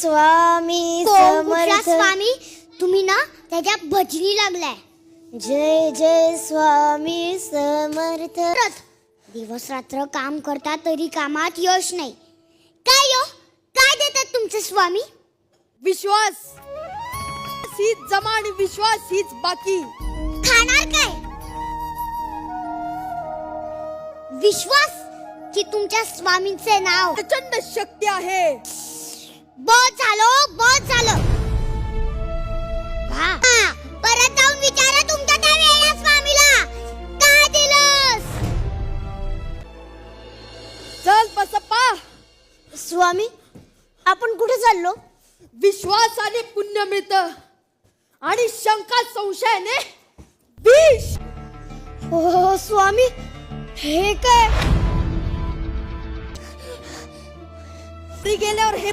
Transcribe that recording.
स्वामी कुठला समर्थ. स्वामी? तुम्ही ना त्याच्या भजनी लागलाय. जय जय स्वामी समर्थ. दिवस रात्र काम करता तरी कामात यश नाही. काय यो? काय देतात तुमचे स्वामी? विश्वास हीच जमा आणि विश्वास हीच बाकी. खाणार काय? विश्वास की तुमच्या स्वामींचे नाव? प्रचंड शक्ती आहे. बहुत झालं. हा, परत जाऊन विचारा तुमच्या त्या वेड्या स्वामीला काय दिलंस. चल बसप्पा. स्वामी, आपण कुठे चाललो? विश्वासाने पुण्य मिळतं आणि शंका संशयाने विष. हो स्वामी, हे काय? गेल्यावर हे